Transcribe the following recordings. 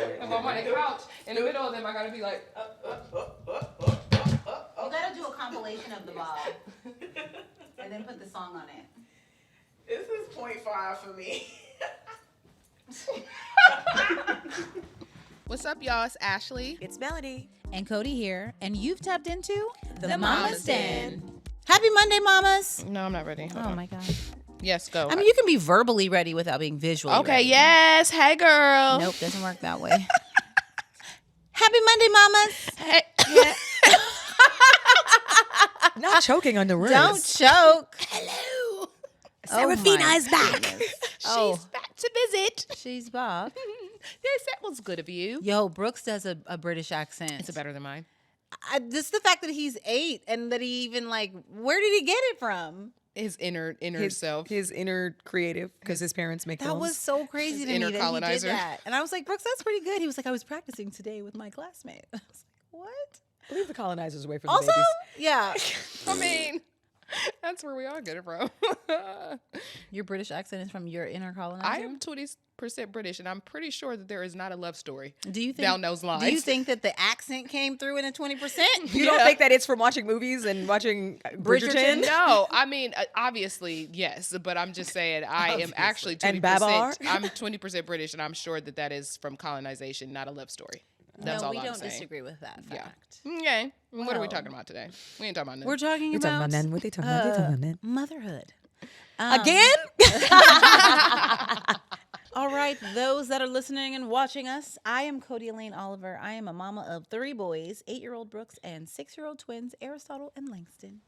If I'm on the couch, in the middle of them, I gotta be like. You gotta do a compilation of the bob, and then put the song on it. This is 0.5 for me. What's up, y'all? It's Ashley. It's Melody. And Cody here, and you've tapped into The Mama's Den. Happy Monday, mamas. No, I'm not ready. Hold on. My God. Yes, go. I mean, you can be verbally ready without being visually Okay, ready. yes. Hey, girl. Nope, doesn't work that way. Happy Monday, mamas. Hey. Not choking on the words. Don't choke. Hello. Serafina is back. She's back to visit. She's Bob. Yes, that was good of you. Yo, Brooks does a British accent. It's better than mine. Just the fact that he's 8 and that he even where did he get it from? His inner self. His inner creative, because his parents make That films. was so crazy to me inner that he colonizer. did that. And I was like, Brooks, that's pretty good. He was like, I was practicing today with my classmate. I was like, what? Leave the colonizers away from Also, the babies. yeah. I mean, that's where we all get it from. Your British accent is from your inner colonizer? I am 20% British, and I'm pretty sure that there is not a love story Do you think, down those lines. Do you think that the accent came through in a 20%? You don't think that it's from watching movies and watching Bridgerton? No, I mean, obviously, yes, but I'm just saying I am actually 20%. And Babar? I'm 20% British, and I'm sure that that is from colonization, not a love story. That's all we I'm don't saying. disagree with that fact. Okay. What are we Well, talking about today? We ain't talking about We're nothing. talking You're talking about about then. What they talking about? They talking about then. motherhood. Again? All right, those that are listening and watching us, I am Cody Elaine Oliver. I am a mama of 3 boys, 8-year-old Brooks and 6-year-old twins, Aristotle and Langston.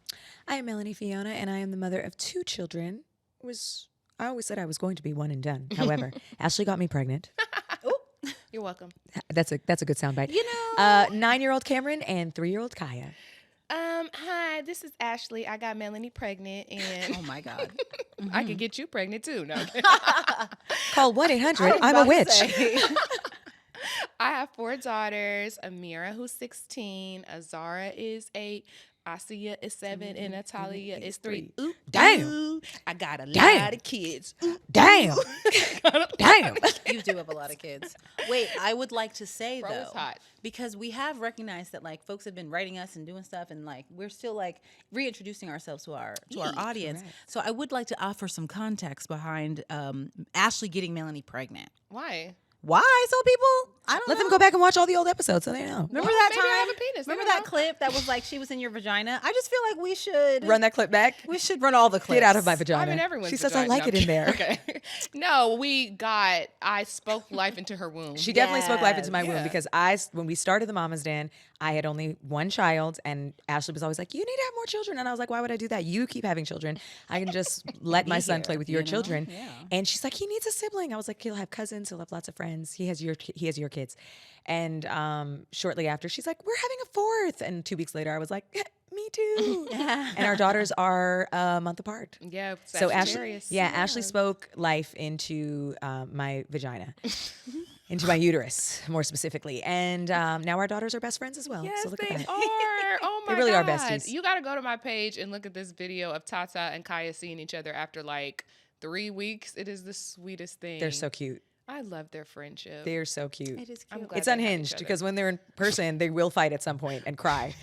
I am Melanie Fiona, and I am the mother of 2 children. I always said I was going to be one and done. However, Ashley got me pregnant. You're welcome. That's a good soundbite. You know, 9-year-old Cameron and 3-year-old Kaya. Hi, this is Ashley. I got Melanie pregnant, and oh my God. I could get you pregnant too. No, Call 1-800. I'm a witch. I have 4 daughters. Amira, who's 16. Azara is 8. Asia is 7, and Natalia is 3. Ooh, Damn. ooh, I got a Damn. lot of kids. Ooh, Damn. Damn. You do have a lot of kids. Wait, I would like to say, Bro, though, it's hot. because we have recognized that folks have been writing us and doing stuff, and we're still reintroducing ourselves to our audience. correct. So I would like to offer some context behind Ashley getting Melanie pregnant. Why? Why? So people, I don't Let know. them go back and watch all the old episodes so they know. Remember Well, that maybe I time? have a penis. They Remember don't that know. clip that was she was in your vagina? I just feel like we should Run that clip back. We should run all the clips. Get out of my vagina. I mean, everyone's She says I vagina. like No, it in there. Okay. No, I spoke life into her womb. She definitely spoke life into my womb Yeah. because when we started the Mama's Den, I had only 1 child, and Ashley was always like, "You need to have more children," and I was like, "Why would I do that? You keep having children. I can just let my son play with your children." Yeah. And she's like, "He needs a sibling." I was like, "He'll have cousins. He'll have lots of friends. He has your kids." And shortly after, she's like, "We're having a 4th," and 2 weeks later, I was like, "Me too." And our daughters are a month apart. Yeah, So Sagittarius. Ashley spoke life into my vagina, into my uterus, more specifically. And now our daughters are best friends as well. Yes, so look they at that. are. Oh my They really are God. besties. You got to go to my page and look at this video of Tata and Kaya seeing each other after 3 weeks. It is the sweetest thing. They're so cute. I love their friendship. They're so cute. It is I'm cute. glad It's they have each unhinged other. because when they're in person, they will fight at some point and cry,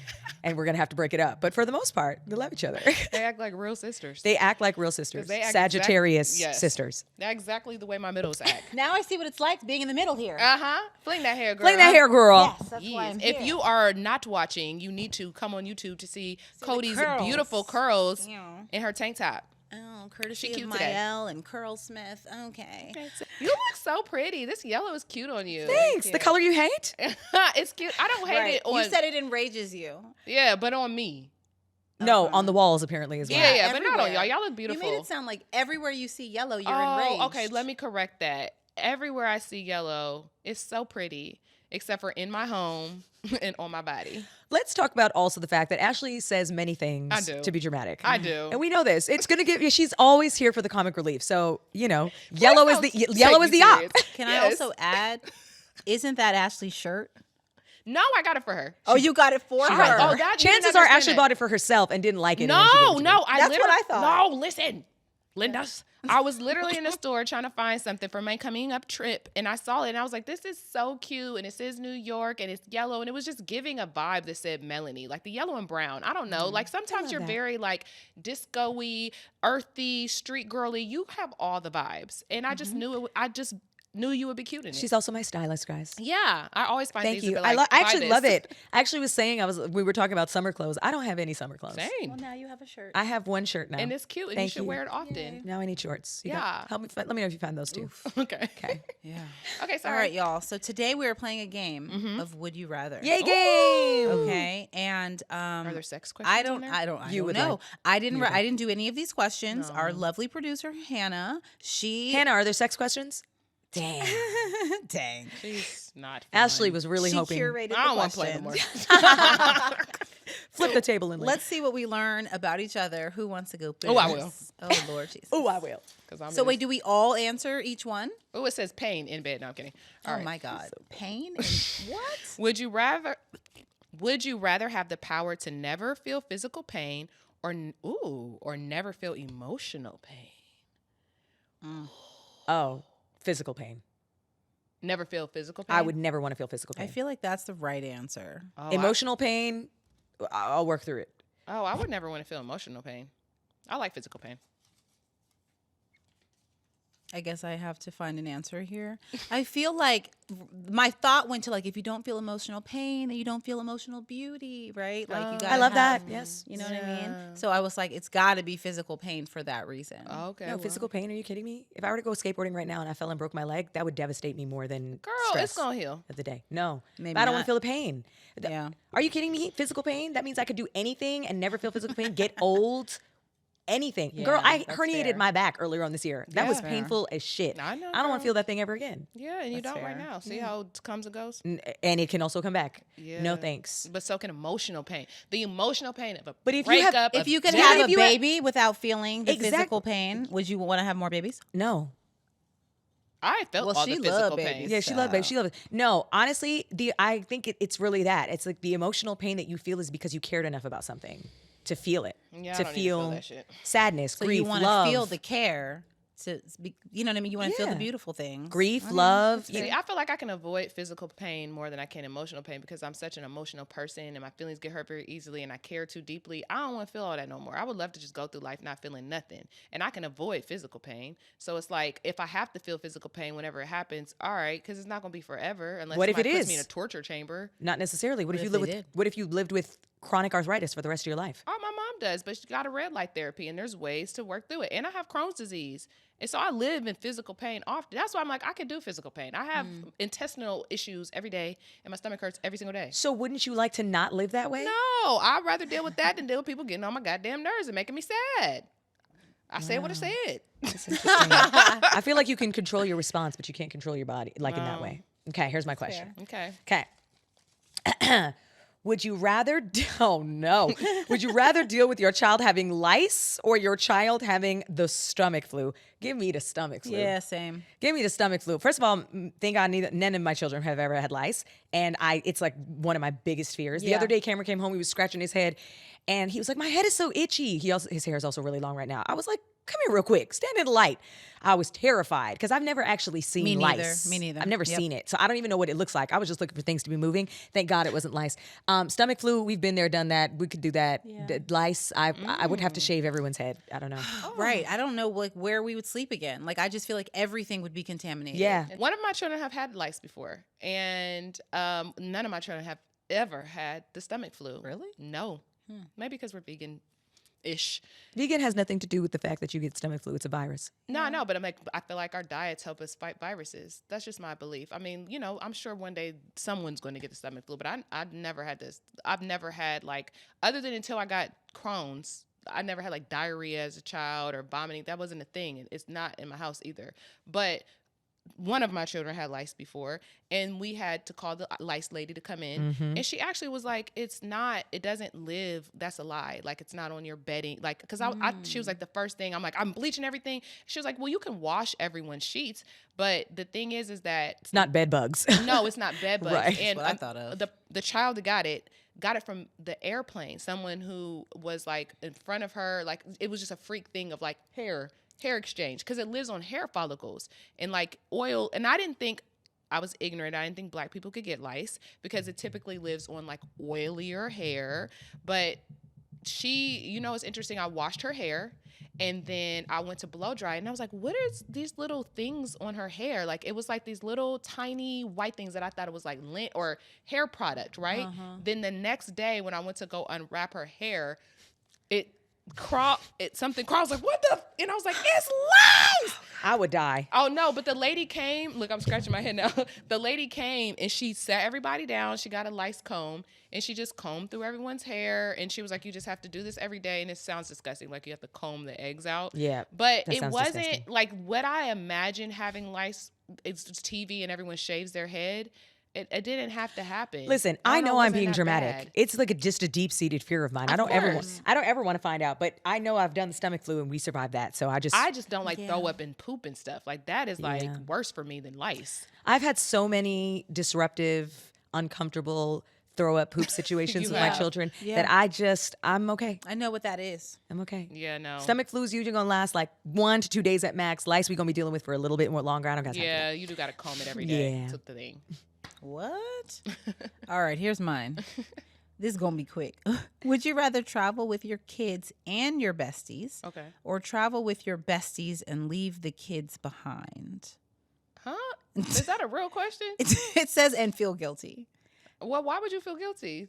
and we're gonna have to break it up. But for the most part, they love each other. They act like real sisters. They act like real sisters, They act Sagittarius yes. sisters. They're exactly the way my middles act. Now I see what it's like being in the middle here. Fling that hair, girl. Fling that hair, girl. Yes, that's why Yes. I'm If here. you are not watching, you need to come on YouTube to see Cody's curls. beautiful curls Yeah. in her tank top. Oh, courtesy She of cute today. Mael and Curl Smith. Okay. You look so pretty. This yellow is cute on you. Thanks. The color you hate? It's cute. I don't hate it on. You said it enrages you. Yeah, but on me. No, on the walls apparently as well. Yeah, but not on everywhere. y'all. Y'all look beautiful. You made it sound like everywhere you see yellow, you're oh, enraged. okay. Let me correct that. Everywhere I see yellow, it's so pretty, except for in my home and on my body. Let's talk about also the fact that Ashley says many things I do. to be dramatic. I do. And we know this. It's going to give you, she's always here for the comic relief. So, yellow is the Take yellow is me the op. serious. Can Yes. I also add, isn't that Ashley's shirt? No, I got it for her. Oh, you got it for She her. got it for Oh, her. that- you didn't Chances are understand Ashley that. bought it for herself and didn't like it. and then she gave it No, to me. no. I That's literally, what I thought. No, listen. Linda's. I was literally in the store trying to find something for my coming up trip, and I saw it, and I was like, this is so cute, and it says New York, and it's yellow, and it was just giving a vibe that said Melanie, like the yellow and brown. I don't know. Like, sometimes you're that. very, like, disco-y, earthy, street girly. You have all the vibes, and I just knew you would be cute in it. She's also my stylist, guys. Yeah, I always find Thank these you. to be like, I buy actually this. love it. I actually was saying we were talking about summer clothes. I don't have any summer clothes. Same. Well, now you have a shirt. I have one shirt now. And it's cute, and Thank you should wear it often. Now I need shorts. Yeah. Help me. Let me know if you find those too. Okay. Okay. Yeah. Okay, sorry. All right, y'all. So today we are playing a game of Would You Rather. Yay, game. Okay, and Are there sex questions? I don't You would know. like- I didn't do any of these questions. Our lovely producer Hannah, Hannah, are there sex questions? dang. She's not. Ashley fun. was really She hoping. curated I don't the want to play no questions. more. Flip the table and Let's see what we learn about each other. Who wants to go first? Oh, I will. Oh, Lord Jesus. Oh, I will. So wait, do we all answer each one? Oh, it says pain in bed. No, I'm kidding. All Oh right. my God. Pain? And what? Would you rather have the power to never feel physical pain or never feel emotional pain? Oh, physical pain. Never feel physical pain? I would never want to feel physical I pain. feel like that's the right answer. Oh, Emotional pain, I'll work through it. I would never want to feel emotional pain. I like physical pain. I guess I have to find an answer here. I feel like my thought went to like, if you don't feel emotional pain, then you don't feel emotional beauty, right? Like you got. I love that. Yes. You know what I mean? So I was like, it's got to be physical pain for that reason. Oh, okay. No, well. physical pain. Are you kidding me? If I were to go skateboarding right now and I fell and broke my leg, that would devastate me more than Girl, stress it's going to heal. of the day. No, Maybe I don't want not. to feel the pain. Yeah. Are you kidding me? Physical pain? That means I could do anything and never feel physical pain. Get old. Anything. Yeah, Girl, I that's herniated fair. my back earlier on this year. That was Yeah. painful as shit. I know, I don't want girl. to feel that thing ever again. Yeah, and you That's don't right fair. now. See how it comes and goes? And it can also come back. Yeah. No thanks. But so can emotional pain. The emotional pain of a But if you have- breakup. If of you could death- have if a you had- baby without feeling the Exactly. physical pain, would you want to have more babies? No. I felt Well, all she the physical loved pain. babies. Yeah, she loved it. She loved it. No, honestly, I think it's really that. It's like the emotional pain that you feel is because you cared enough about something to feel it. Yeah, I to don't need to feel feel that shit. sadness, So grief, you want love. to feel the care to, you know what I mean? You want to feel the Yeah. beautiful things. grief, love. See, I feel like I can avoid physical pain more than I can emotional pain because I'm such an emotional person and my feelings get hurt very easily and I care too deeply. I don't want to feel all that no more. I would love to just go through life not feeling nothing. And I can avoid physical pain. So it's like if I have to feel physical pain whenever it happens, all right, because it's not going to be forever unless What if somebody it puts me in is? a torture chamber. Not necessarily. What if you if live they with did? what if you lived with chronic arthritis for the rest of your life? Oh, my mom does, but she got a red light therapy, and there's ways to work through it. And I have Crohn's disease, and so I live in physical pain often. That's why I'm like, I can do physical pain. I have intestinal issues every day, and my stomach hurts every single day. So wouldn't you like to not live that way? No, I'd rather deal with that than deal with people getting on my goddamn nerves and making me sad. I said what I said. That's interesting. I feel like you can control your response, but you can't control your body like in that way. Okay, here's my question. Okay. Okay. Would you rather oh no. Would you rather deal with your child having lice or your child having the stomach flu? Give me the stomach flu. Yeah, same. Give me the stomach flu. First of all, thank God none of my children have ever had lice. And it's like one of my biggest fears. The Yeah. other day, Cameron came home, he was scratching his head and he was like, my head is so itchy. His hair is also really long right now. I was like, come here real quick, stand in the light. I was terrified because I've never actually seen Me neither. lice. Me neither. I've never Yep. seen it. So I don't even know what it looks like. I was just looking for things to be moving. Thank God it wasn't lice. Stomach flu, we've been there, done that. We could do that. Lice, I would have to shave everyone's head. I don't know. Right. I don't know like where we would sleep again. Like I just feel like everything would be contaminated. Yeah. One of my children have had lice before, and none of my children have ever had the stomach flu. Really? No. Maybe because we're vegan-ish. Vegan has nothing to do with the fact that you get stomach flu. It's a virus. No, I know, but I feel like our diets help us fight viruses. That's just my belief. I mean, you know, I'm sure one day someone's going to get the stomach flu, but I've never had this. I've never had like, other than until I got Crohn's, I never had like diarrhea as a child or vomiting. That wasn't a thing. And it's not in my house either. But one of my children had lice before, and we had to call the lice lady to come in. And she actually was like, it doesn't live. That's a lie. Like, it's not on your bedding. Like, because she was like, the first thing, I'm like, I'm bleaching everything. She was like, well, you can wash everyone's sheets. But the thing is that It's not bed bugs. no, it's not bed bugs. Right. And That's what I thought of. the child that got it from the airplane. Someone who was like in front of her, like it was just a freak thing of like hair hair exchange because it lives on hair follicles and like oil. And I didn't think, I was ignorant. I didn't think black people could get lice because it typically lives on like oilier hair. But she, it's interesting. I washed her hair and then I went to blow dry and I was like, what is these little things on her hair? Like it was like these little tiny white things that I thought it was like lint or hair product, right? Then the next day when I went to go unwrap her hair, something crawled. I was like, what the? And I was like, it's lice. I would die. Oh no, but the lady came. Look, I'm scratching my head now. The lady came and she sat everybody down. She got a lice comb and she just combed through everyone's hair. And she was like, you just have to do this every day. And it sounds disgusting. Like you have to comb the eggs out. Yeah. But that it sounds wasn't disgusting. like what I imagined having lice. It's TV and everyone shaves their head. It didn't have to happen. Listen, I know I'm being dramatic. It's like just a deep-seated fear of mine. I don't ever want to find out, but I know I've done the stomach flu and we survived that. So I just don't like throw up and poop and stuff. Like that is like worse for me than lice. I've had so many disruptive, uncomfortable throw up poop situations with my children that I'm okay. I know what that is. I'm okay. Yeah, no. Stomach flu is usually gonna last like 1 to 2 days at max. Lice we gonna be dealing with for a little bit more longer. I don't got time for Yeah, that. you do got to comb it every day. Yeah. That's the thing. What? All right, here's mine. This is going to be quick. Would you rather travel with your kids and your besties or travel with your besties and leave the kids behind? Huh? Is that a real question? It says, and feel guilty. Well, why would you feel guilty?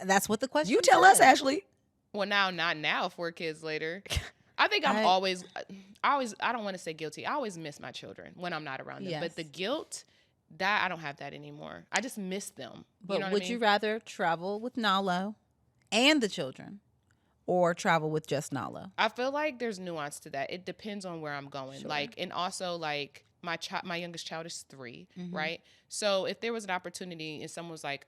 That's what the question You tell us, says. Ashley. Well, not now, 4 kids later. I think I don't want to say guilty. I always miss my children when I'm not around them. Yes. But the guilt, that I don't have that anymore. I just miss them. But would you rather travel with Nalo and the children or travel with just Nalo? I feel like there's nuance to that. It depends on where I'm going. Sure. Like, and also like my youngest child is 3, right? So if there was an opportunity and someone was like,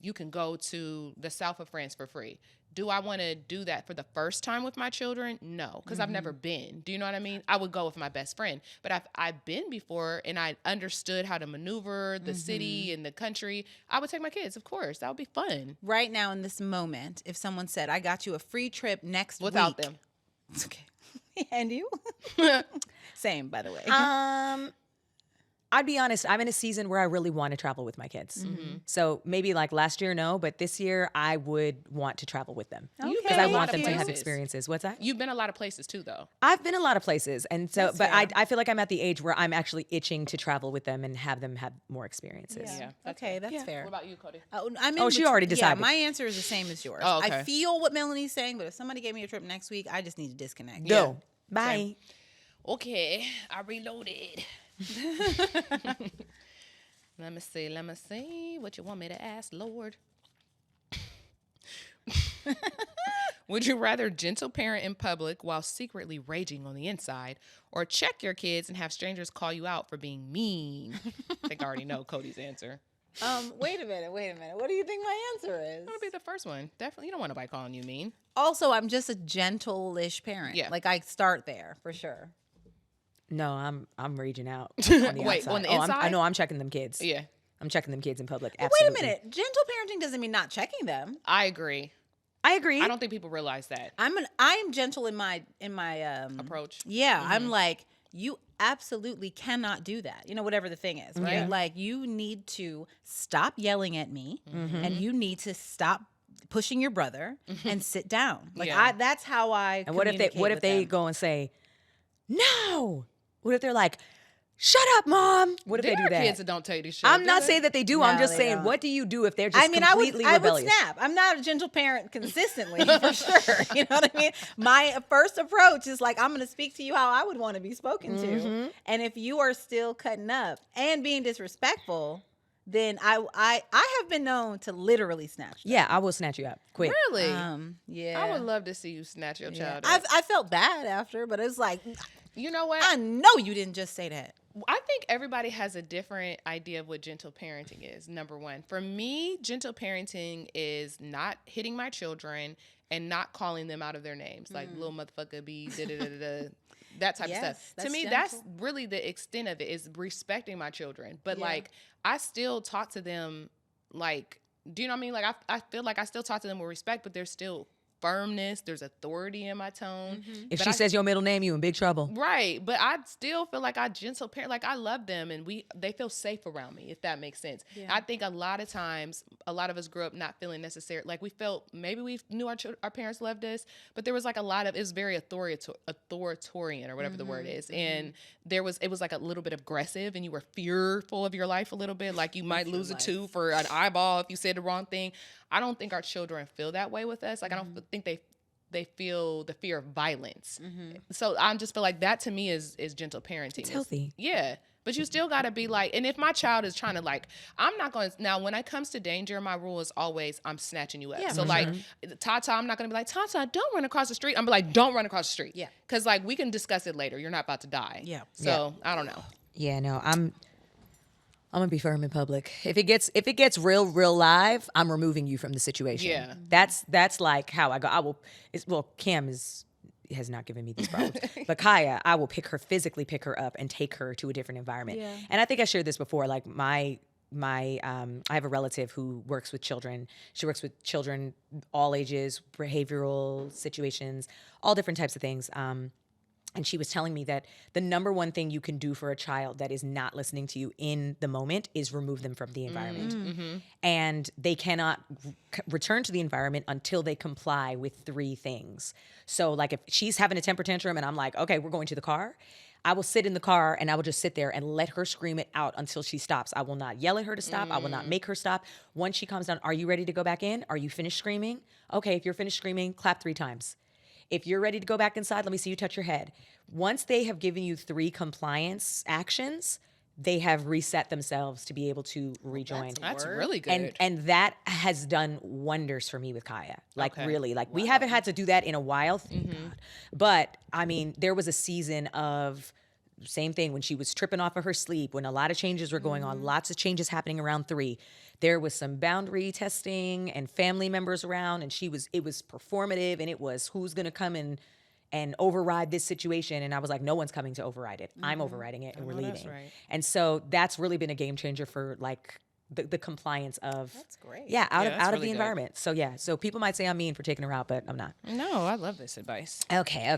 you can go to the south of France for free. Do I want to do that for the first time with my children? No, because I've never been. Do you know what I mean? I would go with my best friend. But I've been before and I understood how to maneuver the city and the country. I would take my kids, of course. That would be fun. Right now in this moment, if someone said, I got you a free trip next week. Without them. It's okay. And you? Same, by the way. I'd be honest, I'm in a season where I really want to travel with my kids. So maybe like last year, no, but this year I would want to travel with them. Because I want them to have experiences. What's that? You've been a lot of places too, though. I've been a lot of places. And so, That's but fair. I feel like I'm at the age where I'm actually itching to travel with them and have them have more experiences. Yeah. Okay, that's fair. What about you, Cody? She already decided. Yeah, my answer is the same as yours. Oh, okay. I feel what Melanie's saying, but if somebody gave me a trip next week, I just need to disconnect. Go. Bye. Okay, I reloaded. Let me see. What you want me to ask, Lord? Would you rather gentle parent in public while secretly raging on the inside, or check your kids and have strangers call you out for being mean? I think I already know Cody's answer. Wait a minute. What do you think my answer is? That'll be the first one. Definitely, you don't want nobody calling you mean. Also, I'm just a gentle-ish parent. Yeah. Like I start there for sure. No, I'm raging out. On the Wait, outside. on the I inside? know I'm checking them kids. Yeah, I'm checking them kids in public. But Absolutely. wait a minute. Gentle parenting doesn't mean not checking them. I agree. I agree. I don't think people realize that I'm gentle in my approach. Yeah, I'm like, you absolutely cannot do that. You know, whatever the thing is, right? Yeah. Like you need to stop yelling at me and you need to stop pushing your brother and sit down. Like Yeah. that's how I And what if they them. go and say, no? What if they're like, shut up, mom? What if There they do are that? kids that don't tell you to shut. I'm not saying that they do. I'm No, just they saying, don't. what do you do if they're just I completely would rebellious? snap. I'm not a gentle parent consistently, for sure. You know what I mean? My first approach is like, I'm going to speak to you how I would want to be spoken to. And if you are still cutting up and being disrespectful, then I have been known to literally snatch them. Yeah, I will snatch you up quick. Really? Yeah. I would love to see you snatch your child I up. felt bad after, but it's like, You know what? I know you didn't just say that. I think everybody has a different idea of what gentle parenting is, number one. For me, gentle parenting is not hitting my children and not calling them out of their names. Like, little motherfucker be da-da-da-da-da, that type of Yes, stuff. To that's me, that's really the extent of it, is respecting my children. But, like, I still talk to them, like, do you know what I mean? Like, I feel like I still talk to them with respect, but they're still firmness. There's authority in my tone. If But she says your middle name, you in big trouble. right, but I still feel like I gentle parent. Like I love them, and they feel safe around me. If that makes sense. Yeah. I think a lot of times, a lot of us grew up not feeling necessary. Like we felt maybe we knew our parents loved us, but there was like a lot of, it was very authoritarian or whatever the word is, and it was like a little bit aggressive, and you were fearful of your life a little bit. Like you might lose a tooth for an eyeball if you said the wrong thing. I don't think our children feel that way with us. Like I don't think they feel the fear of violence. So I just feel like that to me is gentle parenting. It's healthy. Yeah. But you still got to be like, and if my child is trying to like, I'm not going to, now when it comes to danger, my rule is always, I'm snatching you up. Yeah, so for like, Tata, I'm not going to be like, Tata, don't run across the street. I'm like, don't run across the street. Yeah. Because like, we can discuss it later. You're not about to die. Yeah. So I don't know. Yeah, no, I'm gonna be firm in public. If it gets real live, I'm removing you from the situation. Yeah. That's like how I go. Cam has not given me these problems, but Kaya, I will physically pick her up and take her to a different environment. Yeah. And I think I shared this before. Like I have a relative who works with children. She works with children all ages, behavioral situations, all different types of things. And she was telling me that the number one thing you can do for a child that is not listening to you in the moment is remove them from the environment. And they cannot return to the environment until they comply with 3 things. So like if she's having a temper tantrum and I'm like, okay, we're going to the car, I will sit in the car and I will just sit there and let her scream it out until she stops. I will not yell at her to stop. I will not make her stop. Once she calms down, are you ready to go back in? Are you finished screaming? Okay, if you're finished screaming, clap 3 times. If you're ready to go back inside, let me see you touch your head. Once they have given you 3 compliance actions, they have reset themselves to be able to rejoin. That's really good. And that has done wonders for me with Kaya. Like Okay. really, like we haven't had to do that in a while, thank God. But I mean, there was a season of same thing when she was tripping off of her sleep, when a lot of changes were going on, lots of changes happening around 3. There was some boundary testing and family members around, and it was performative, and it was who's gonna come and override this situation. And I was like, no one's coming to override it. I'm overriding it, and we're leaving. That's right. And so that's really been a game changer for like the compliance of That's great. yeah, out that's of really the good. environment. So yeah, so people might say I'm mean for taking her out, but I'm not. No, I love this advice. Okay.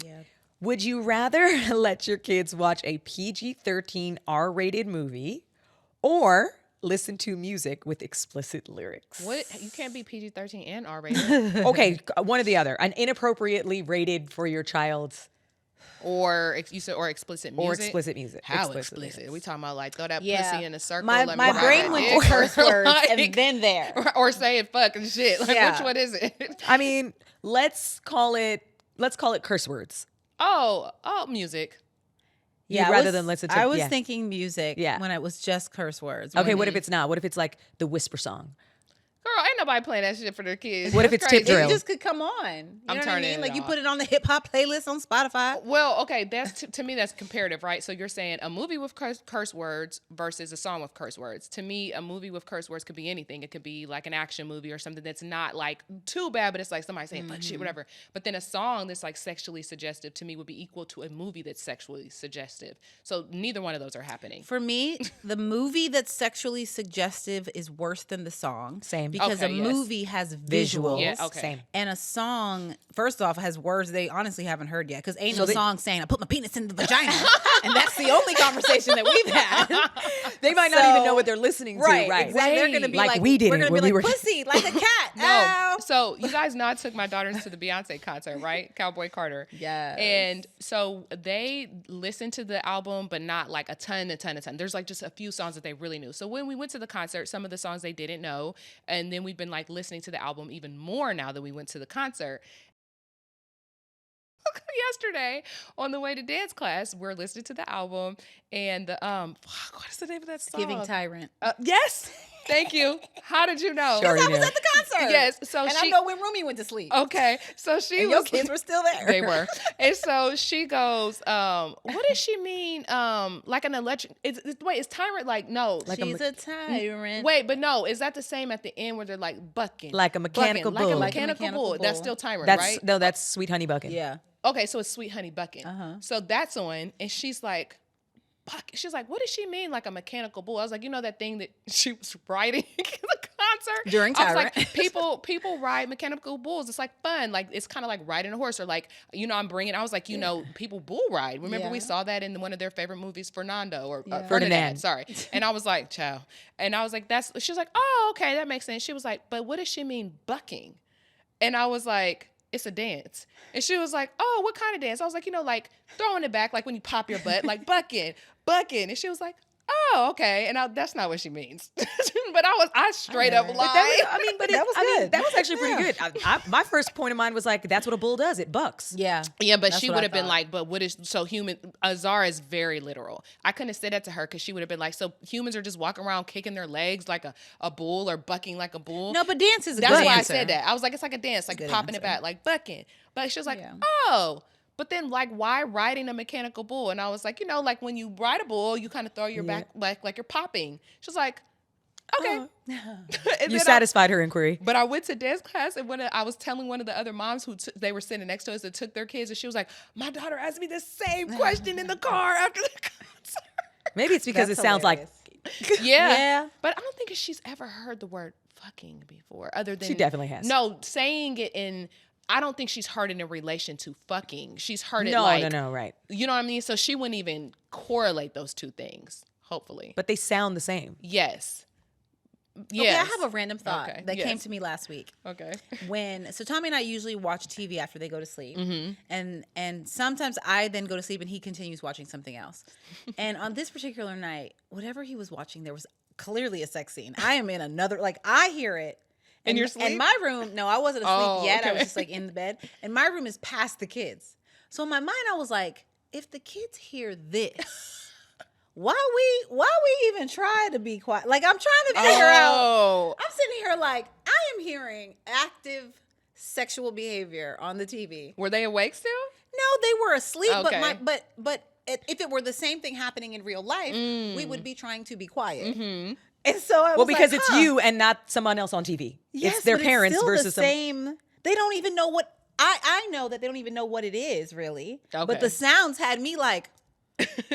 Yeah. Would you rather let your kids watch a PG-13 R-rated movie or listen to music with explicit lyrics? What, you can't be PG-13 and R-rated. Okay, one or the other. An inappropriately rated for your child's Or you said or explicit music. or explicit music. How Explicit explicit? lyrics. We talking about like throw that Yeah. pussy in a circle. My let me ride brain that went dick, to curse or words like- and then there. or saying fuck and shit. Like Yeah. which one is it? I mean, let's call it curse words. Oh, music. You'd rather than listen to I was yeah. thinking music Yeah. when it was just curse words. Okay, When what if it's not? What if it's like the whisper song? Girl, ain't nobody playing that shit for their kids. What if That's it's tip crazy. drill? it just could come on. You I'm know what I turning mean? it Like you off. put it on the hip hop playlist on Spotify. Well, okay, that's to me that's comparative, right? So you're saying a movie with curse words versus a song with curse words. To me, a movie with curse words could be anything. It could be like an action movie or something that's not like too bad, but it's like somebody saying fuck shit, whatever. But then a song that's like sexually suggestive to me would be equal to a movie that's sexually suggestive. So neither one of those are happening. For me, the movie that's sexually suggestive is worse than the song. Same. Because Okay, a yes. movie has Visuals. visuals. Yeah, okay. Same. And a song, first off, has words they honestly haven't heard yet. Because ain't So no they- song saying, I put my penis in the vagina. And that's the only conversation that we've had. They might not even So- know what they're listening to. Right, Right. exactly. They're going to be Like like, we did we're it going to when be we like, were- pussy, like a cat. No. Ow. So you guys know I took my daughters to the Beyonce concert, right? Cowboy Carter. Yes. And so they listened to the album, but not like a ton. There's like just a few songs that they really knew. So when we went to the concert, some of the songs they didn't know. And then we've been like listening to the album even more now that we went to the concert. Yesterday on the way to dance class, we're listening to the album and the what is the name of that song? Giving Tyrant. Yes. Thank you. How did you know? She already I was knew. at the concert. Yes. So And I know when Rumi went to sleep. Okay. So she and was your kids were still there. They were. And so she goes, what does she mean? Like an electric wait, is tyrant like no. Like She's a tyrant. Wait, but no, is that the same at the end where they're like bucking? Like a mechanical Like bull. a Like a mechanical mechanical bull. That's bull. still tyrant, That's right? no, that's Sweet Honey Bucking. Yeah. Okay, so it's Sweet Honey Bucking. Uh-huh. So that's on, and she's like, fuck. She's like, what does she mean like a mechanical bull? I was like, you know that thing that she was riding in the concert. During I was Tyrant. like, people ride mechanical bulls. It's like fun. Like it's kind of like riding a horse or like, I was like, people bull ride. Remember we saw that in one of their favorite movies, Fernando or Ferdinand. Sorry. And I was like, ciao. And I was like, she was like, oh, okay, that makes sense. She was like, but what does she mean bucking? And I was like, it's a dance. And she was like, oh, what kind of dance? I was like, like throwing it back, like when you pop your butt, like bucking. And she was like, oh, okay. And that's not what she means. But I straight up lied. That was actually pretty good. My first point of mine was like, that's what a bull does. It bucks. Yeah. Yeah, but That's she what would I have been thought. like, but what is, so human, Azara is very literal. I couldn't have said that to her because she would have been like, so humans are just walking around kicking their legs like a bull or bucking like a bull. No, but dance is a That's good why answer. I said that. I was like, it's like a dance, like good popping it answer. back, like bucking. But she was like, Yeah. oh. But then, like, why riding a mechanical bull? And I was like, like when you ride a bull, you kind of throw your back like you're popping. She was like, okay. And You then satisfied her inquiry. But I went to dance class, and I was telling one of the other moms who they were sitting next to us that took their kids, and she was like, my daughter asked me the same question in the car after the concert. Maybe it's because That's it sounds like Yeah. But I don't think she's ever heard the word fucking before, other than she definitely has. No, saying it in. I don't think she's heard it in relation to fucking. She's heard it No, like, right. You know what I mean? So she wouldn't even correlate those two things, hopefully. But they sound the same. Yes. Okay, I have a random thought Okay, that yes. came to me last week. Okay. So Tommy and I usually watch TV after they go to sleep, Mm-hmm. and sometimes I then go to sleep and he continues watching something else. And on this particular night, whatever he was watching, there was clearly a sex scene. I am in another, like I hear it. In your sleep? And my room, no, I wasn't asleep Oh, yet. I okay. was just like in the bed. And my room is past the kids. So in my mind, I was like, if the kids hear this, why we even try to be quiet? Like I'm trying to figure out. I'm sitting here like I am hearing active sexual behavior on the TV. Were they awake still? No, they were asleep, Okay. but if it were the same thing happening in real life, we would be trying to be quiet. Mm-hmm. And so I was Because like, it's you and not someone else on TV. Yes, it's their but parents still versus the same. They don't even know what I know that they don't even know what it is really. Okay. But the sounds had me like,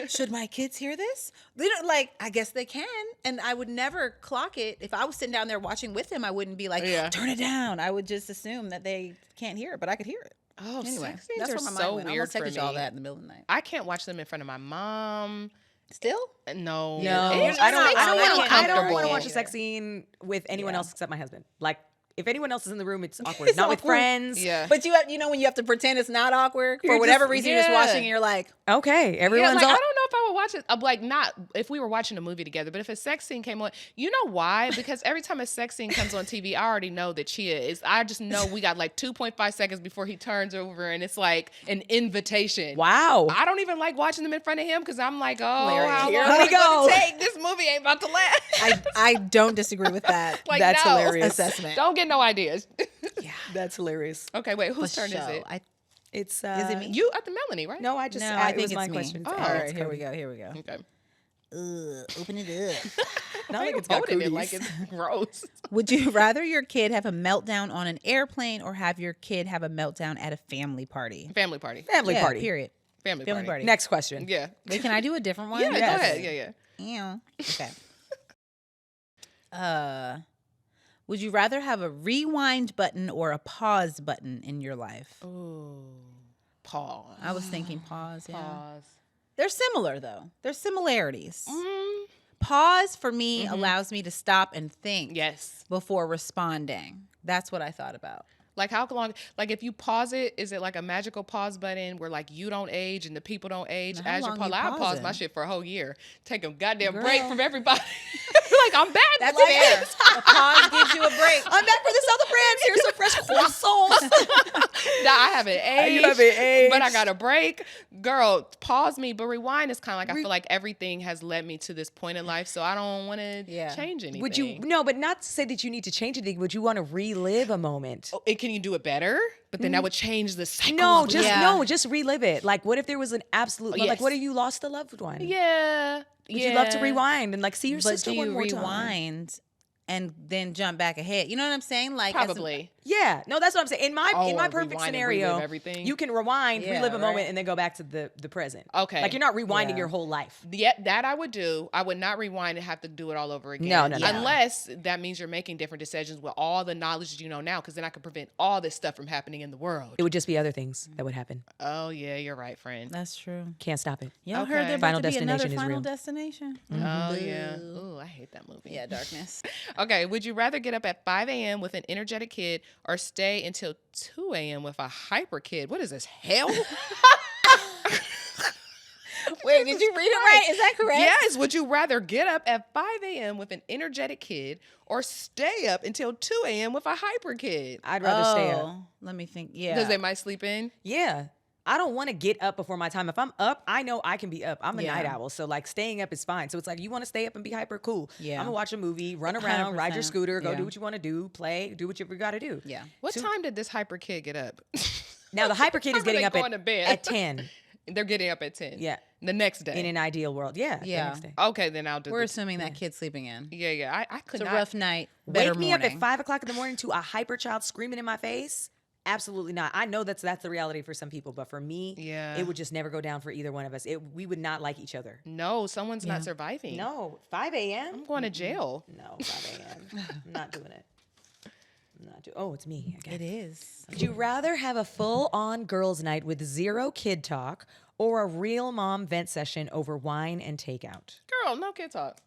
should my kids hear this? They don't like. I guess they can, and I would never clock it. If I was sitting down there watching with them, I wouldn't be like, Yeah. turn it down. I would just assume that they can't hear it, but I could hear it. Oh, Anyway, sex scenes that's are where my mind so went. I weird almost for texted you all me. that in the middle of the night. I can't watch them in front of my mom. Still? No. No, It just I don't. makes I don't me want to. I don't uncomfortable. want to watch a sex scene with anyone Yeah. else except my husband. Like, if anyone else is in the room, it's awkward. Not with awkward. friends. Yeah. But you have, when you have to pretend it's not awkward for You're whatever just- reason, you're just yeah. watching and you're like, Okay, Yeah, everyone's like, all. I don't know if I would watch it. Like, not if we were watching a movie together, but if a sex scene came on, you know why? Because every time a sex scene comes on TV, I already know that Chia is. I just know we got like 2.5 seconds before he turns over, and it's like an invitation. Wow. I don't even like watching them in front of him because I'm like, oh, Hilarious. how Here long we is it gonna go. take? This movie ain't about to last. I don't disagree with that. Like, That's no. hilarious. assessment. Don't get no ideas. Yeah. That's hilarious. Okay, wait, whose For turn is sure. it? It's. Is it me? You at the Melanie, right? No, I just. No, I I think was my it's me. question. Oh, All it's right, here we go. Here we go. Okay. Open it up. Not Why like you it's got holding it cooties. like it's gross. Would you rather your kid have a meltdown on an airplane or have your kid have a meltdown at a family party? Family party. Family Yeah, party. Period. Family Family party. party. Next question. Yeah. Wait, can I do a different one? Yeah, Yes. go ahead. Yeah, yeah. Yeah. Okay. Would you rather have a rewind button or a pause button in your life? Ooh. Pause. I was thinking pause. Yeah. Pause. They're similar though. There's similarities. Mm, Pause for me allows me to stop and think yes. before responding. That's what I thought about. Like how long? Like if you pause it, is it like a magical pause button where like you don't age and the people don't age Now, how as you're long you pausing? I pause my pausing? shit for a whole year. Take a goddamn Girl. break from everybody. Like I'm back. That's like, fair. A pause gives you a break. I'm back for this other brand. Here's some fresh croissants. Nah, I haven't aged. You haven't aged. But I got a break. Girl, pause me. But rewind is kind of like I feel like everything has led me to this point in life, so I don't want to Yeah. change anything. Would you? No, but not to say that you need to change anything. Would you want to relive a moment? Oh, can you do it better? But then that would change the cycle. No, of just life. Yeah. just relive it. Like, what if there was an absolute? Yes. Like, what if you lost a loved one? Yeah. Would you love to rewind and like see your But sister do one you more time? rewind and then jump back ahead. You know what I'm saying? Like Probably. Yeah, no, that's what I'm saying. In my Or perfect rewind and scenario, relive everything. you can rewind, Yeah, relive a moment, right. and then go back to the present. Okay. Like you're not rewinding Yeah. your whole life. Yeah, that I would do. I would not rewind and have to do it all over again. No. Unless that means you're making different decisions with all the knowledge that you know now, because then I could prevent all this stuff from happening in the world. It would just be other things that would happen. Oh, yeah, you're right, friend. That's true. Can't stop it. Y'all Okay. heard there Final about to be another Destination is Final real. Destination? Oh, yeah. Ooh, I hate that movie. Yeah, darkness. Okay, would you rather get up at 5 a.m. with an energetic kid or stay until 2 a.m. with a hyper kid? What is this, hell? Wait, did you read it right? Is that correct? Yes. Would you rather get up at 5 a.m. with an energetic kid or stay up until 2 a.m. with a hyper kid? I'd rather stay up. Let me think. Yeah. Because they might sleep in. Yeah. I don't want to get up before my time. If I'm up, I know I can be up. I'm a Yeah. night owl. So like staying up is fine. So it's like, you want to stay up and be hyper cool. Yeah. I'm going to watch a movie, run around, ride your 100%. scooter, go Yeah. do what you want to do, play, do what you got to do. Yeah. What time did this hyper kid get up? Now the hyper kid is When are getting they up going to bed? at 10 They're getting up at 10. Yeah. The next day. in an ideal world. Yeah. the Yeah. next day. Okay, then I'll do We're the assuming that kid's sleeping in. Yeah. I could It's a not. rough night. Better Wake me morning. up at 5 o'clock in the morning to a hyper child screaming in my face. Absolutely not. I know that's the reality for some people, but for me, Yeah. it would just never go down for either one of us. We would not like each other. No, someone's not surviving. No, 5 a.m. I'm going to jail. No, 5 a.m. I'm not doing it. Oh, it's me again. It is. Would you rather have a full-on girls' night with zero kid talk or a real mom vent session over wine and takeout? Girl, no kid talk.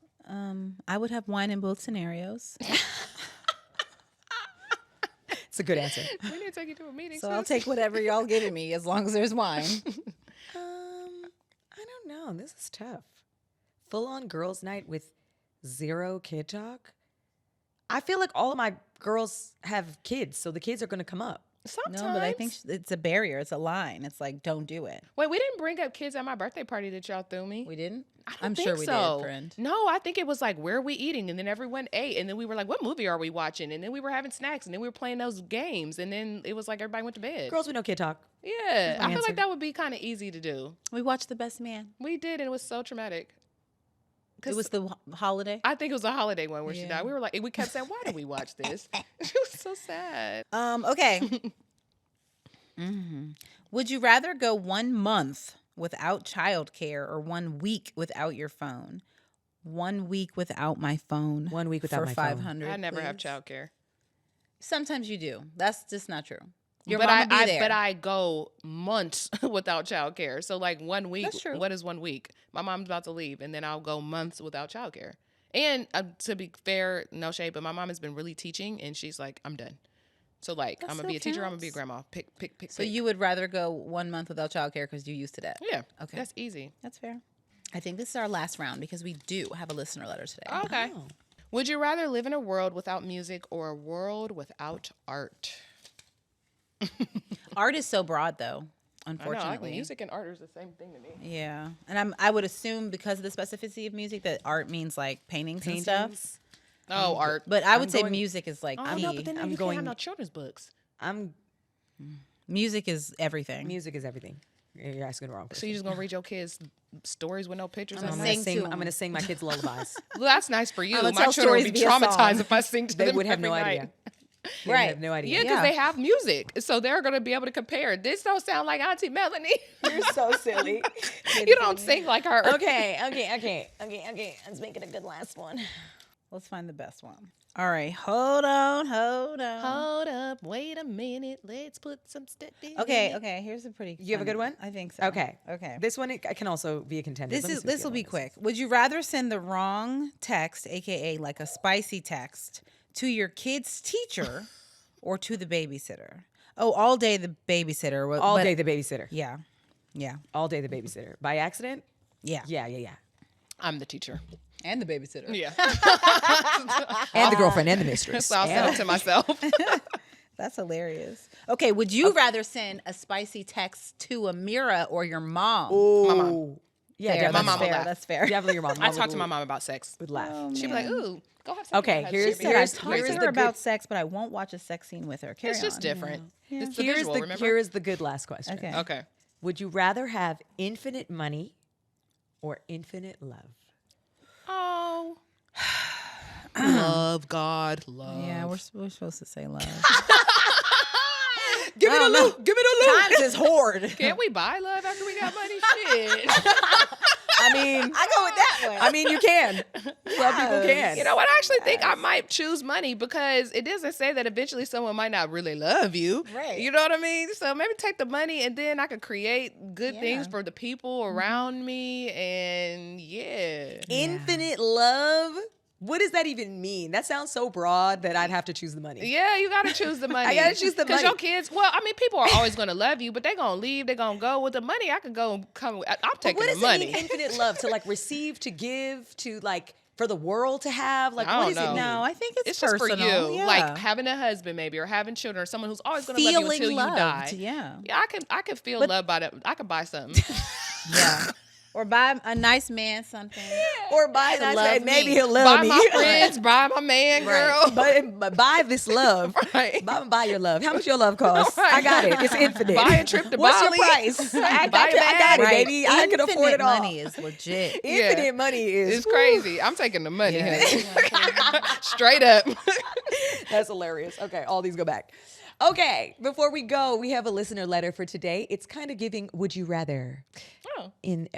I would have wine in both scenarios. It's a good answer. We need to take you to a meeting. So I'll sis. take whatever y'all giving me as long as there's wine. I don't know. This is tough. Full-on girls' night with zero kid talk. I feel like all of my girls have kids, so the kids are going to come up. Sometimes. No, but I think it's a barrier. It's a line. It's like, don't do it. Wait, we didn't bring up kids at my birthday party that y'all threw me. We didn't? I don't I'm think sure we so. did, friend. No, I think it was like, where are we eating? And then everyone ate. And then we were like, what movie are we watching? And then we were having snacks. And then we were playing those games. And then it was like everybody went to bed. Girls with no kid talk. Yeah. my I feel answer. like that would be kind of easy to do. We watched The Best Man. We did. And it was so traumatic. It was the holiday. I think it was a holiday one where she Yeah. died. We were like, we kept saying, why did we watch this? It was so sad. Okay. Would you rather go 1 month without childcare or 1 week without your phone? 1 week without my phone. 1 week without for my phone. 500. I never have please. childcare. Sometimes you do. That's just not true. Your but mom will be there. But I go months without childcare. So like 1 week. That's true. What is 1 week? My mom's about to leave, and then I'll go months without childcare. And to be fair, no shade, but my mom has been really teaching, and she's like, I'm done. So like, That I'm gonna still be a teacher. I'm gonna be a counts. grandma. Pick. So you would rather go 1 month without childcare because you're used to that. Yeah. Okay. That's easy. That's fair. I think this is our last round because we do have a listener letter today. Okay. Oh. Would you rather live in a world without music or a world without art? Art is so broad, though. I know. Unfortunately, Music and art is the same thing to me. Yeah, and I would assume because of the specificity of music that art means like paintings and stuff. Oh, art. But I would I'm say going- music is like Oh key. no, but then I'm you going- can't have no children's books. Music is everything. Music is everything. You're asking the wrong person. So you just gonna read your kids stories with no pictures? I'm on gonna them? sing to I'm 'em. gonna sing my kids lullabies. Well, that's nice for you. I'ma My tell children would stories be via song. traumatized if I sing to They them would have every no night. idea. They Right. have no idea. Yeah, because they have music, so they're gonna be able to compare. This don't sound like Auntie Melanie. You're so silly. You don't sing like her. Okay. Let's make it a good last one. Let's find the best one. All right, hold on. Hold up, wait a minute. Let's put some step in. Okay. Here's a pretty. You have a fun- good one? I think so. Okay. Okay. This one can also be a contender. Let me see what This the will other be one is. quick. Would you rather send the wrong text, aka like a spicy text, to your kid's teacher or to the babysitter? Oh, all day the babysitter. All day the babysitter. Yeah. All day the babysitter. By accident? Yeah. Yeah. I'm the teacher. And the babysitter. Yeah. And the girlfriend and the mistress. So I'll send it to myself. That's hilarious. Okay, would you rather send a spicy text to Amira or your mom? Oh. My mom. Yeah, Fair, definitely. my mom will fair. laugh. That's fair. Definitely your mom. I Mom talk to would- my mom about sex. Would laugh. She'd be like, ooh, go have sex. Okay, Have here's- sex. She said, here's- I talked here's to the her about good- sex, but I won't watch a sex scene with her. Carry It's just on. different. It's the Here's visual, the remember? here is the good last question. Okay. Okay. Would you rather have infinite money or infinite love? Oh. love, God, love. Yeah, we're supposed to say love. Give me the loot. Give me the loot. Times is hoard. Can't we buy love after we got money? Shit. I mean, I go with that one. I mean, you can. Some people can. You know what? I actually think I might choose money because it doesn't say that eventually someone might not really love you. Right. You know what I mean? So maybe take the money and then I could create good things for the people around me. And Infinite love. What does that even mean? That sounds so broad that I'd have to choose the money. Yeah, you got to choose the money. I got to choose the money. Because your kids, well, I mean, people are always going to love you, but they're going to leave. They're going to go. With the money, I could go and come. I'm taking What the does money. it mean, infinite love? To like receive, to give, to like for the world to have? Like, I what don't does it know. mean? No, I think It's just for personal. you, Yeah. like having a husband maybe, or having children, or someone who's always going to love you feeling until loved. you die. Yeah. Yeah, I can feel love by that. I could buy something. Yeah. Or buy a nice man something. Or buy To that, love and maybe me. he'll love Buy me. my friends, buy my man, girl. But buy this love. Right. Buy your love. How much your love cost? Right. I got it. It's infinite. Buy a trip to What's Bali. your price? I Buy a got it, bag. baby. I can afford it all. Money is legit. Infinite money is It's crazy. I'm taking the money, Yeah. honey. Straight up. That's hilarious. Okay, all these go back. Okay, before we go, we have a listener letter for today. It's kind of giving would you rather Oh.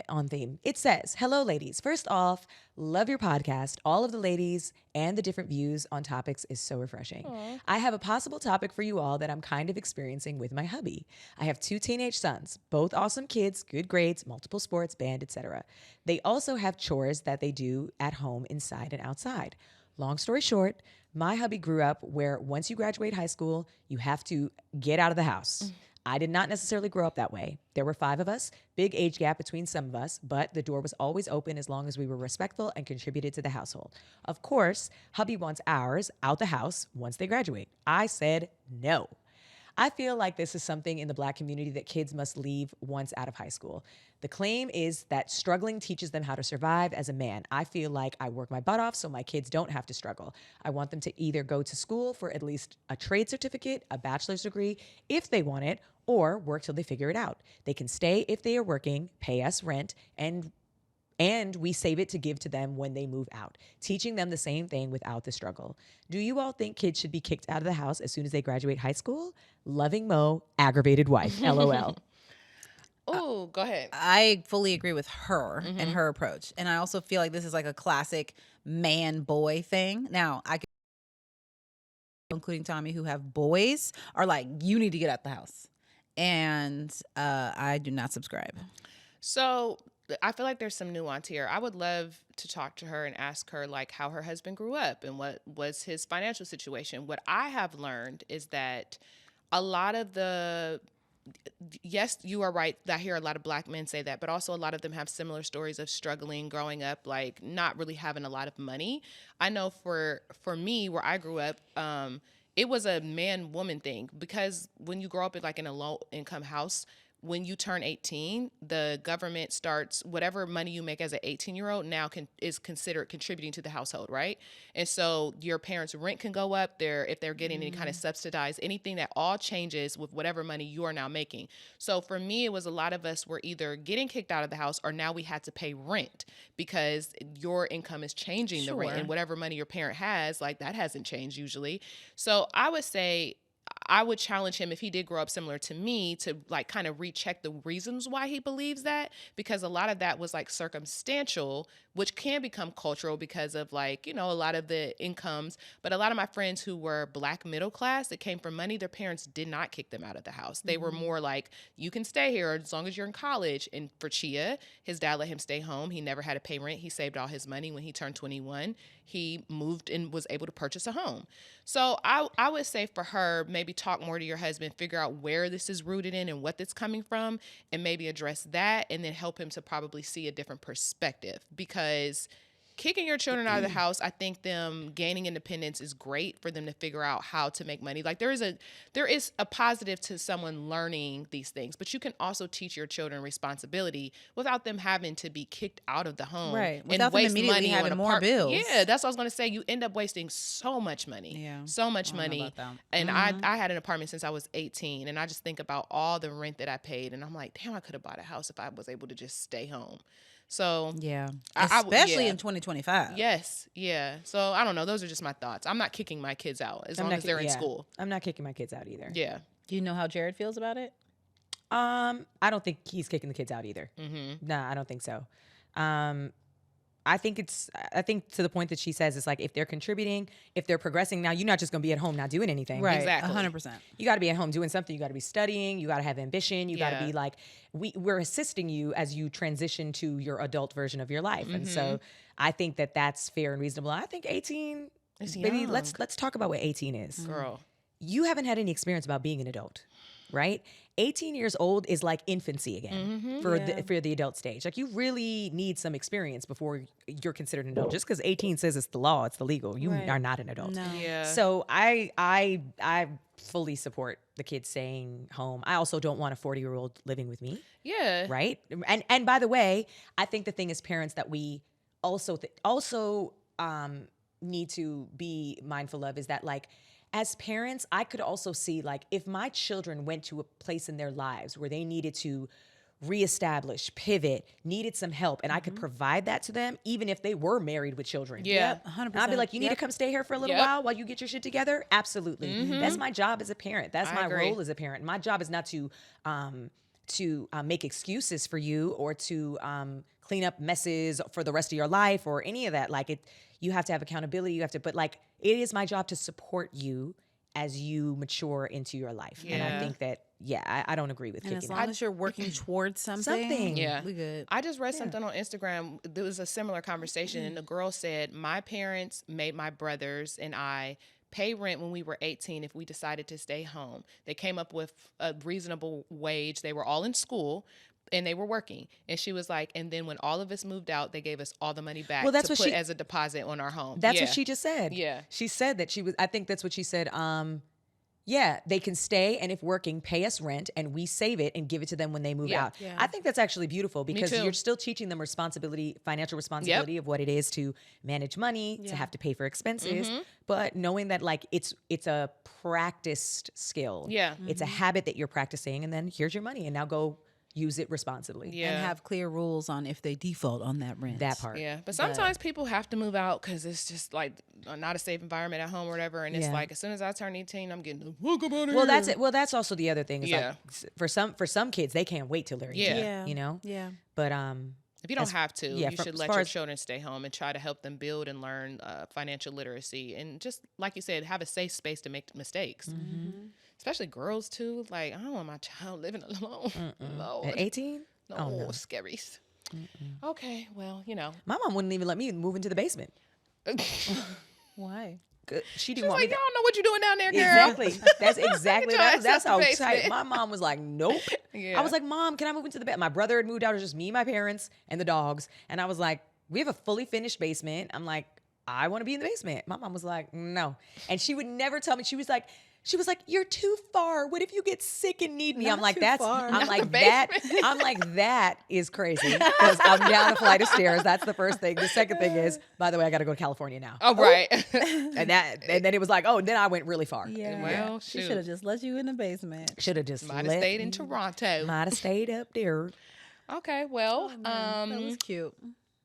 on theme. It says, "Hello ladies. First off, love your podcast. All of the ladies and the different views on topics is so refreshing. I have a possible topic for you all that I'm kind of experiencing with my hubby. I have 2 teenage sons, both awesome kids, good grades, multiple sports, band, etc. They also have chores that they do at home, inside and outside. Long story short, my hubby grew up where once you graduate high school, you have to get out of the house. I did not necessarily grow up that way. There were 5 of us, big age gap between some of us, but the door was always open as long as we were respectful and contributed to the household. Of course, hubby wants ours out the house once they graduate. I said no. I feel like this is something in the Black community that kids must leave once out of high school. The claim is that struggling teaches them how to survive as a man. I feel like I work my butt off so my kids don't have to struggle. I want them to either go to school for at least a trade certificate, a bachelor's degree, if they want it, or work till they figure it out. They can stay if they are working, pay us rent, and we save it to give to them when they move out, teaching them the same thing without the struggle. Do you all think kids should be kicked out of the house as soon as they graduate high school? Loving Mo, aggravated wife, LOL. Oh, go ahead. I fully agree with her and her approach. And I also feel like this is like a classic man boy thing. Now, I could, including Tommy, who have boys, are like, you need to get out the house. And I do not subscribe. So I feel like there's some nuance here. I would love to talk to her and ask her like how her husband grew up and what was his financial situation. What I have learned is that a lot of yes, you are right. I hear a lot of Black men say that, but also a lot of them have similar stories of struggling growing up, like not really having a lot of money. I know for me, where I grew up, it was a man-woman thing because when you grow up in a low-income house, when you turn 18, the government starts whatever money you make as an 18-year-old now is considered contributing to the household, right? And so your parents' rent can go up there if they're getting any kind of subsidized, anything that all changes with whatever money you are now making. So for me, it was a lot of us were either getting kicked out of the house or now we had to pay rent because your income is changing the rent, and whatever money your parent has, like that hasn't changed usually. So I would say I would challenge him if he did grow up similar to me to like kind of recheck the reasons why he believes that, because a lot of that was like circumstantial, which can become cultural because of like, you know, a lot of the incomes. But a lot of my friends who were Black middle class that came from money, their parents did not kick them out of the house. They were more like, you can stay here as long as you're in college. And for Chia, his dad let him stay home. He never had to pay rent. He saved all his money. When he turned 21, he moved and was able to purchase a home. So I would say for her, maybe talk more to your husband, figure out where this is rooted in and what it's coming from, and maybe address that, and then help him to probably see a different perspective. Because kicking your children out of the house, I think them gaining independence is great for them to figure out how to make money. Like there is a positive to someone learning these things, but you can also teach your children responsibility without them having to be kicked out of the home, Right. And Without them waste immediately money having on more bills. Yeah, that's what I was gonna say. You end up wasting so much money. Yeah. So much I don't know money. about that. And I had an apartment since I was 18, and I just think about all the rent that I paid, and I'm like, damn, I could have bought a house if I was able to just stay home. So Yeah. I- Especially yeah. in 2025. yes, yeah. So I don't know. Those are just my thoughts. I'm not kicking my kids out as long as they're in school. I'm not kicking my kids out either. Yeah. Do you know how Jared feels about it? I don't think he's kicking the kids out either. Mm-hmm. Nah, I don't think so. I think to the point that she says, it's like if they're contributing, if they're progressing, now you're not just going to be at home not doing anything. Right. Exactly. 100%. You got to be at home doing something. You got to be studying. You got to have ambition. You got to Yeah. be like, we're assisting you as you transition to your adult version of your life. And so I think that that's fair and reasonable. I think 18, It's baby, young. let's talk about what 18 is. Girl. You haven't had any experience about being an adult, right? 18 years old is like infancy Mm-hmm. again for the adult stage. Like you really need some experience before you're considered an adult. Just because 18 says it's the law, it's the legal. You Right. are not an adult. No. Yeah. So I fully support the kids staying home. I also don't want a 40-year-old living with me, Yeah. right? And by the way, I think the thing as parents that we also need to be mindful of is that, like, as parents, I could also see, like, if my children went to a place in their lives where they needed to reestablish, pivot, needed some help, and I could provide that to them, even if they were married with children. Yeah. 100%. And I'd be like, you need to come stay here for a little Yep. while you get your shit together? Absolutely. That's my job as a parent. That's I my agree. role as a parent. My job is not to make excuses for you or to clean up messes for the rest of your life or any of that. Like, you have to have accountability. But like, it is my job to support you as you mature into your life. And I Yeah. think that, I don't agree with And as kicking long it. as you're working towards something, Something. Yeah. we good. I just read something on Instagram. There was a similar conversation, and the girl said, my parents made my brothers and I pay rent when we were 18 if we decided to stay home. They came up with a reasonable wage. They were all in school and they were working. And she was like, and then when all of us moved out, they gave us all the money back Well, that's to what put she- as a deposit on our home. That's Yeah. what she just said. Yeah. She said that I think that's what she said. They can stay, and if working, pay us rent, and we save it and give it to them when they move Yeah. out. Yeah. I think that's actually beautiful because too. you're still teaching them financial responsibility of what it is to manage money, to have to pay for expenses, but knowing that, like, it's a practiced skill. Yeah. It's a habit that you're practicing, and then here's your money, and now go use it responsibly. Yeah. And have clear rules on if they default on that rent. That part. Yeah, but sometimes people have to move out because it's just like not a safe environment at home or whatever. And it's Yeah. like as soon as I turn 18, I'm getting the fuck up out of Well, here. that's it. Well, that's also the other thing. Is Yeah. like, for some kids, they can't wait till they're 18. Yeah. You know. Yeah. But If you don't as- have to, yeah, you for- should as let far your as- children stay home and try to help them build and learn financial literacy. And just like you said, have a safe space to make mistakes. Mm-hmm. Especially girls, too. Like, I don't want my child living alone. Lord. at 18, No, oh no. scary. Okay, well, My mom wouldn't even let me move into the basement. Why? She didn't She's want like, me. y'all know what you doing down there, girl. Exactly. That's exactly. your ass That's out how the tight. basement. My mom was like, nope. Yeah. I was like, Mom, can I move into the bed? My brother had moved out. It was just me, my parents, and the dogs. And I was like, we have a fully finished basement. I'm like, I want to be in the basement. My mom was like, no. And she would never tell me. She was like, you're too far. What if you get sick and need me? Not I'm like, too that's, far. I'm Not like, the that, basement. I'm like, that is crazy. Because I'm down a flight of stairs. That's the first thing. The second thing is, by the way, I got to go to California now. Oh, right. And then it was like, oh, and then I went really far. Yeah. Well, she shoot. should have just let you in the basement. Should have just Might have stayed in Toronto. Might have stayed up there. Okay, well, that was cute.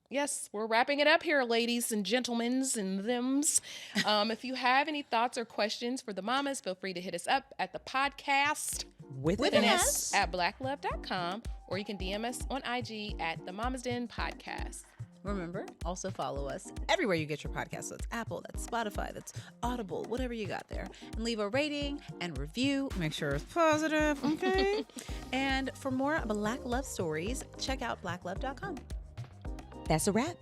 yes, we're wrapping it up here, ladies and gentlemen and thems. If you have any thoughts or questions for the mamas, feel free to hit us up at the podcast With With an an S. S. at blacklove.com, or you can DM us on IG at the Mama's Den Podcast. Remember, also follow us everywhere you get your podcasts. So it's Apple, that's Spotify, that's Audible, whatever you got there. And leave a rating and review. Make sure it's positive, okay? And for more Black Love stories, check out blacklove.com. That's a wrap.